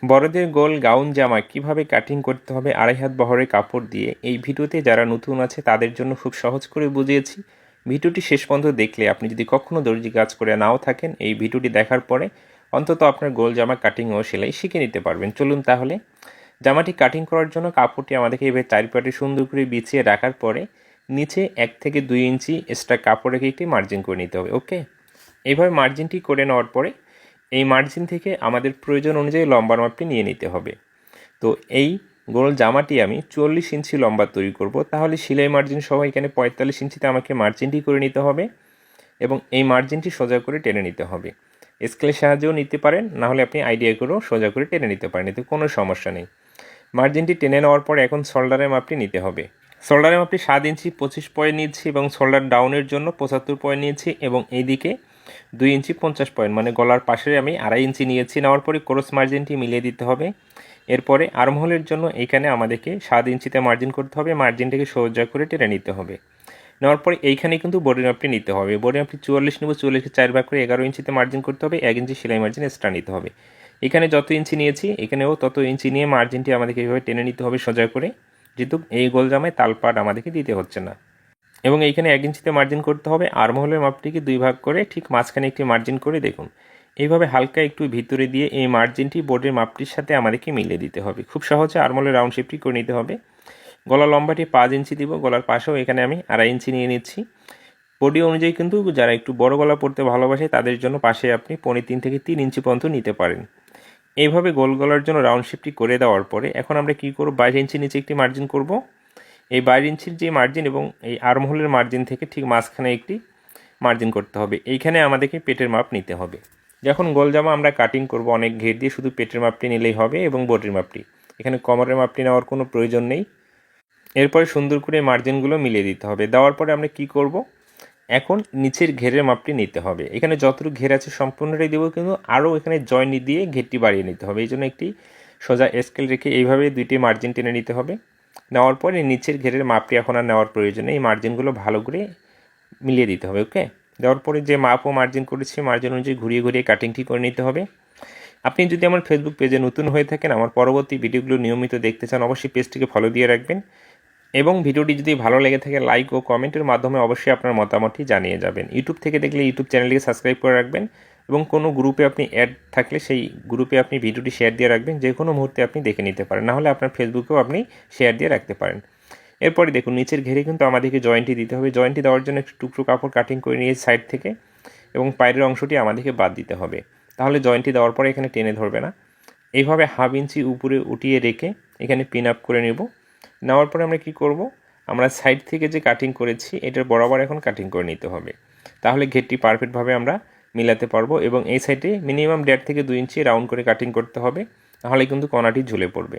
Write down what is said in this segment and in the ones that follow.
বড়দের গোল গাউন জামা কিভাবে কাটিং করতে হবে 2.5 হাত বহরের কাপড় দিয়ে এই ভিডিওতে যারা নতুন আছে তাদের জন্য খুব সহজ করে বুঝিয়েছি। ভিডিওটি শেষ পর্যন্ত দেখলে আপনি যদি কখনো দর্জি কাজ করে নাও থাকেন, এই ভিডিওটি দেখার পরে অন্তত আপনার গোল জামা কাটিং ও সেলাই শিখে নিতে পারবেন। চলুন তাহলে জামাটি কাটিং করার জন্য কাপড়টি আমাদেরকে এভাবে চারিপাটে সুন্দর করে বিছিয়ে রাখার পরে নিচে 1 থেকে 2 ইঞ্চি এক্সট্রা কাপড় রেখে একটি মার্জিন করে নিতে হবে। ওকে, এইভাবে মার্জিনটি করে নেওয়ার পরে এই মার্জিন থেকে আমাদের প্রয়োজন অনুযায়ী লম্বার মাপটি নিয়ে নিতে হবে। তো এই গোল জামাটি আমি 40 ইঞ্চি লম্বা তৈরি করব, তাহলে সেলাই মার্জিন সহ এখানে 45 ইঞ্চিতে আমাকে মার্জিনটি করে নিতে হবে এবং এই মার্জিনটি সোজা করে টেনে নিতে হবে। স্কেলের সাহায্যেও নিতে পারেন, নাহলে আপনি আইডিয়া করেও সোজা করে টেনে নিতে পারেন, এতে কোনো সমস্যা নেই। মার্জিনটি টেনে নেওয়ার পর এখন শোল্ডারের মাপটি নিতে হবে। শোল্ডারের মাপটি 7 ইঞ্চি 25 পয়েন্ট নিয়েছি এবং শোল্ডার ডাউনের জন্য 75 পয়েন্ট নিয়েছি এবং এইদিকে 2 ইঞ্চি 50 পয়েন্ট মানে গলার পাশে আমি 2.5 ইঞ্চি নিয়েছি। নেওয়ার পরে ক্রস মার্জিনটি মিলিয়ে দিতে হবে। এরপরে আর্মহোলের জন্য এখানে আমাদেরকে 7 ইঞ্চিতে মার্জিন করতে হবে, মার্জিনটাকে সোজা করে টেনে নিতে হবে। নেওয়ার পরে এইখানে কিন্তু বডি মাপটি নিতে হবে। বডি মাপটি 44 নেব, 44কে 4 ভাগ করে 11 ইঞ্চিতে মার্জিন করতে হবে, 1 ইঞ্চি সেলাই মার্জিন এক্সট্রা নিতে হবে। এখানে যত ইঞ্চি নিয়েছি এখানেও তত ইঞ্চি নিয়ে মার্জিনটি আমাদেরকে এইভাবে টেনে নিতে হবে সোজা করে, যেহেতু এই গোল জামায় তালপাট আমাদেরকে দিতে হচ্ছে না। এবং এইখানে 1 ইঞ্চিতে মার্জিন করতে হবে। আর্মহোলের মাপটিকে 2 ভাগ করে ঠিক মাঝখানে একটি মার্জিন করে দেখুন এইভাবে হালকা একটু ভিতরে দিয়ে এই মার্জিনটি বোর্ডের মাপটির সাথে আমাদেরকে মিলিয়ে দিতে হবে। খুব সহজে আর্মহোলের রাউন্ড শেপটি করে নিতে হবে। গলা লম্বাটি 5 ইঞ্চি দিব, গলার পাশেও এখানে আমি 2.5 ইঞ্চি নিয়ে নিচ্ছি। বডি অনুযায়ী কিন্তু যারা একটু বড় গলা পরতে ভালোবাসে তাদের জন্য পাশে আপনি 3.5 থেকে 3 ইঞ্চি পর্যন্ত নিতে পারেন। এইভাবে গোল গলার জন্য রাউন্ড শেপটি করে দেওয়ার পরে এখন আমরা কী করব, 22 ইঞ্চি নিচে একটি মার্জিন করব। এই 22 ইঞ্চির যে মার্জিন এবং এই আর্মহোলের মার্জিন থেকে ঠিক মাঝখানে একটি মার্জিন করতে হবে। এইখানে আমাদেরকে পেটের মাপ নিতে হবে। যখন গোল জামা আমরা কাটিং করব অনেক ঘের দিয়ে, শুধু পেটের মাপটি নিলেই হবে এবং বডির মাপটি, এখানে কোমরের মাপটি নেওয়ার কোনো প্রয়োজন নেই। এরপরে সুন্দর করে মার্জিনগুলো মিলিয়ে দিতে হবে। দেওয়ার পরে আমরা কি করব, এখন নিচের ঘেরের মাপটি নিতে হবে। এখানে যতটুকু ঘের আছে সম্পূর্ণটাই দেবো, কিন্তু আরও এখানে জয়েন্ট দিয়ে ঘেরটি বাড়িয়ে নিতে হবে। এই জন্য একটি সোজা স্কেল রেখে এইভাবে 2টি মার্জিন টেনে নিতে হবে। নেওয়ার পরে নিচের ঘেরের মাপটি এখন আর নেওয়ার প্রয়োজন নেই, এই মার্জিনগুলো ভালো করে মিলিয়ে দিতে হবে। ওকে, দেওয়ার পরে যে মাপ ও মার্জিন করেছি মার্জিন অনুযায়ী ঘুরিয়ে ঘুরিয়ে কাটিংটি করে নিতে হবে। আপনি যদি আমার ফেসবুক পেজে নতুন হয়ে থাকেন, আমার পরবর্তী ভিডিওগুলো নিয়মিত দেখতে চান, অবশ্যই পেজটিকে ফলো দিয়ে রাখবেন এবং ভিডিওটি যদি ভালো লেগে থাকে লাইক ও কমেন্টের মাধ্যমে অবশ্যই আপনার মতামতটি জানিয়ে যাবেন। ইউটিউব থেকে দেখলে ইউটিউব চ্যানেলটিকে সাবস্ক্রাইব করে রাখবেন এবং কোনো গ্রুপে আপনি অ্যাড থাকলে সেই গ্রুপে আপনি ভিডিওটি শেয়ার দিয়ে রাখবেন, যে কোনো মুহূর্তে আপনি দেখে নিতে পারেন, নাহলে আপনার ফেসবুকেও আপনি শেয়ার দিয়ে রাখতে পারেন। এরপরে দেখুন নিচের ঘেরে কিন্তু আমাদেরকে জয়েন্টটি দিতে হবে। জয়েন্টটি দেওয়ার জন্য একটু টুকরো কাপড় কাটিং করে নিয়ে সাইড থেকে এবং পায়ের অংশটি আমাদেরকে বাদ দিতে হবে, তাহলে জয়েন্টটি দেওয়ার পরে এখানে টেনে ধরবে না। এইভাবে 1/2 ইঞ্চি উপরে উঠিয়ে রেখে এখানে পিন আপ করে নেব। নেওয়ার পরে আমরা কি করব, আমরা সাইড থেকে যে কাটিং করেছি এটার বরাবর এখন কাটিং করে নিতে হবে, তাহলে ঘেরটি পারফেক্টভাবে আমরা মিলাতে পারবো। এবং এই সাইডে মিনিমাম 1.5 থেকে 2 ইঞ্চি রাউন্ড করে কাটিং করতে হবে, নাহলে কিন্তু কণাটি ঝুলে পড়বে।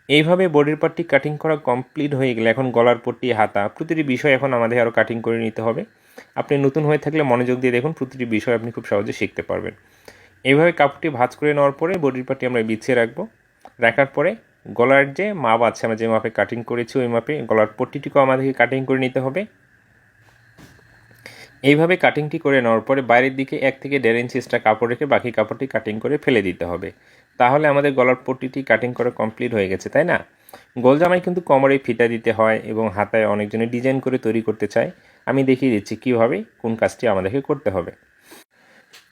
এইভাবে বডির পার্টটি কাটিং করা কমপ্লিট হয়ে গেলে এখন গলার পট্টি, হাতা, প্রতিটি বিষয় এখন আমাদের আরও কাটিং করে নিতে হবে। আপনি নতুন হয়ে থাকলে মনোযোগ দিয়ে দেখুন, প্রতিটি বিষয় আপনি খুব সহজে শিখতে পারবেন। এইভাবে কাপড়টি ভাঁজ করে নেওয়ার পরে বডির পার্টটি আমরা বিছিয়ে রাখবো। রাখার পরে গলার যে মাপ আছে, আমরা যে মাপে কাটিং করেছি ওই মাপে গলার পট্টিটিকেও আমাদেরকে কাটিং করে নিতে হবে। এইভাবে কাটিংটি করে নেওয়ার পরে বাইরের দিকে 1 থেকে 1.5 ইঞ্চি এক্সট্রা কাপড় রেখে বাকি কাপড়টি কাটিং করে ফেলে দিতে হবে। তাহলে আমাদের গলার পট্টিটি কাটিং করা কমপ্লিট হয়ে গেছে, তাই না? গোল জামায় কিন্তু কোমরে ফিতা দিতে হয় এবং হাতায় অনেকজনে ডিজাইন করে তৈরি করতে চায়। আমি দেখিয়ে দিচ্ছি কীভাবে কোন কাজটি আমাদেরকে করতে হবে।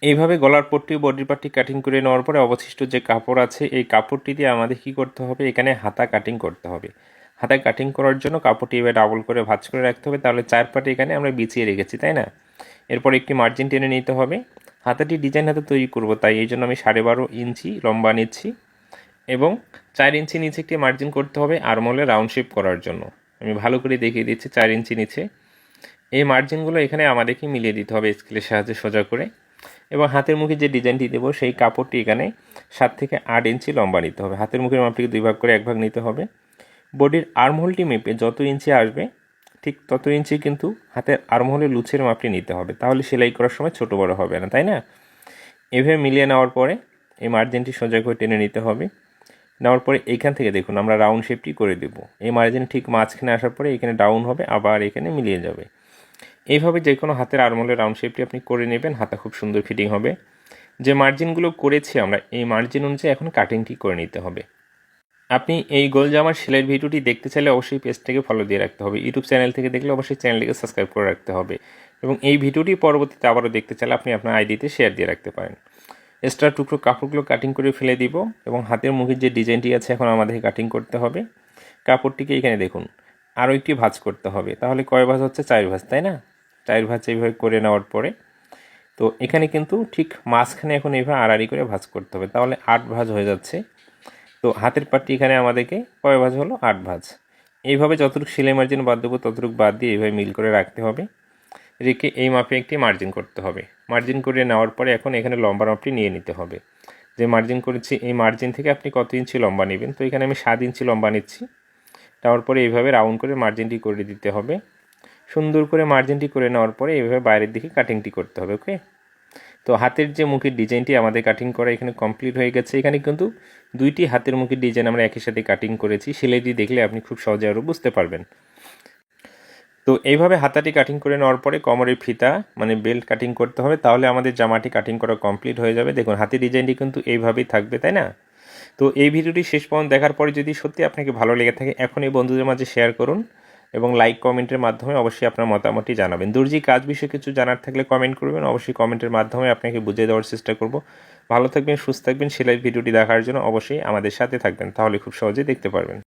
এইভাবে গলার পট্টি বডির পার্টটি কাটিং করে নেওয়ার পরে অবশিষ্ট যে কাপড় আছে এই কাপড়টি দিয়ে আমাদের কী করতে হবে, এখানে হাতা কাটিং করতে হবে। হাতা কাটিং করার জন্য কাপড়টি এবার ডাবল করে ভাঁজ করে রাখতে হবে, তাহলে 4 পাটে এখানে আমরা বিছিয়ে রেখেছি, তাই না? এরপর একটি মার্জিন টেনে নিতে হবে। হাতাটি ডিজাইন হাতে তৈরি করব, তাই এই জন্য আমি 12.5 ইঞ্চি লম্বা নিচ্ছি এবং 4 ইঞ্চি নিচে একটি মার্জিন করতে হবে আর্মহোলে রাউন্ড শেপ করার জন্য। আমি ভালো করে দেখিয়ে দিচ্ছি 4 ইঞ্চি নিচে। এই মার্জিনগুলো এখানে আমাদেরকে মিলিয়ে দিতে হবে স্কেলের সাহায্যে সোজা করে। এবং হাতের মুখে যে ডিজাইনটি দেবো সেই কাপড়টি এখানে 7 থেকে 8 ইঞ্চি লম্বা নিতে হবে। হাতের মুখের মাপটিকে 2 ভাগ করে 1 ভাগ নিতে হবে। বডির আর্মহোলটি মেপে যত ইঞ্চি আসবে ঠিক তত ইঞ্চি কিন্তু হাতের আর্মহোলের লুচের মাপটি নিতে হবে, তাহলে সেলাই করার সময় ছোটো বড়ো হবে না, তাই না? এভাবে মিলিয়ে নেওয়ার পরে এই মার্জিনটি সোজা করে টেনে নিতে হবে। নেওয়ার পরে এইখান থেকে দেখুন আমরা রাউন্ড শেপটি করে দেবো। এই মার্জিন ঠিক মাঝখানে আসার পরে এখানে ডাউন হবে, আবার এখানে মিলিয়ে যাবে। এইভাবে যে কোনো হাতের আর্মহোলের রাউন্ড শেপটি আপনি করে নেবেন, হাতা খুব সুন্দর ফিটিং হবে। যে মার্জিনগুলো করেছি আমরা, এই মার্জিন অনুযায়ী এখন কাটিংটি করে নিতে হবে। আপনি এই গোল জামার সেলাইয়ের ভিডিওটি দেখতে চাইলে অবশ্যই পেজটাকে ফলো দিয়ে রাখতে হবে। ইউটিউব চ্যানেল থেকে দেখলে অবশ্যই চ্যানেলটিকে সাবস্ক্রাইব করে রাখতে হবে, এবং এই ভিডিওটি পরবর্তীতে আবারও দেখতে চাইলে আপনি আপনার আইডিতে শেয়ার দিয়ে রাখতে পারেন। এক্সট্রা টুকরো কাপড়গুলো কাটিং করে ফেলে দিব, এবং হাতের মুখের যে ডিজাইনটি আছে এখন আমাদেরকে কাটিং করতে হবে। কাপড়টিকে এখানে দেখুন আরও একটি ভাঁজ করতে হবে, তাহলে কয় ভাঁজ হচ্ছে? 4 ভাঁজ, তাই না? 4 ভাঁজ এইভাবে করে নেওয়ার পরে তো এখানে কিন্তু ঠিক মাঝখানে এখন এইভাবে আড়াআড়ি করে ভাঁজ করতে হবে, তাহলে 8 ভাঁজ হয়ে যাচ্ছে। তো হাতের পাটটি এখানে আমাদেরকে কয় ভাঁজ হলো? 8 ভাঁজ। এইভাবে যতটুকু সেলাই মার্জিন বাদ দেবো ততটুকু বাদ দিয়ে এইভাবে মিল করে রাখতে হবে, রেখে এই মাপে একটি মার্জিন করতে হবে। মার্জিন করে নেওয়ার পরে এখন এখানে লম্বা মাপটি নিয়ে নিতে হবে। যে মার্জিন করেছি এই মার্জিন থেকে আপনি কত ইঞ্চি লম্বা নেবেন, তো এখানে আমি 7 ইঞ্চি লম্বা নিচ্ছি। নেওয়ার পরে এইভাবে রাউন্ড করে মার্জিনটি করে দিতে হবে। সুন্দর করে মার্জিনটি করে নেওয়ার পরে এইভাবে বাইরের দিকে কাটিংটি করতে হবে। ওকে, তো হাতের যে মুখের ডিজাইনটি আমাদের কাটিং করা এখানে কমপ্লিট হয়ে গেছে। এখানে কিন্তু 2টি হাতের মুখের ডিজাইন আমরা একই সাথে কাটিং করেছি। সেলাইটি দেখলে আপনি খুব সহজে আরও বুঝতে পারবেন। তো এইভাবে হাতাটি কাটিং করে নেওয়ার পরে কোমরের ফিতা মানে বেল্ট কাটিং করতে হবে, তাহলে আমাদের জামাটি কাটিং করা কমপ্লিট হয়ে যাবে। দেখুন হাতের ডিজাইনটি কিন্তু এইভাবেই থাকবে, তাই না? তো এই ভিডিওটি শেষ পর্যন্ত দেখার পরে যদি সত্যি আপনাকে ভালো লেগে থাকে এখনই বন্ধুদের মাঝে শেয়ার করুন, এবং লাইক কমেন্টের মাধ্যমে অবশ্যই আপনার মতামতটি জানাবেন। দর্জি কাজ বিষয়ে কিছু জানার থাকলে কমেন্ট করবেন, অবশ্যই কমেন্টের মাধ্যমে আপনাকে বুঝিয়ে দেওয়ার চেষ্টা করব। ভালো থাকবেন, সুস্থ থাকবেন। সেলাই ভিডিওটি দেখার জন্য অবশ্যই আমাদের সাথে থাকবেন, তাহলে খুব সহজেই দেখতে পারবেন।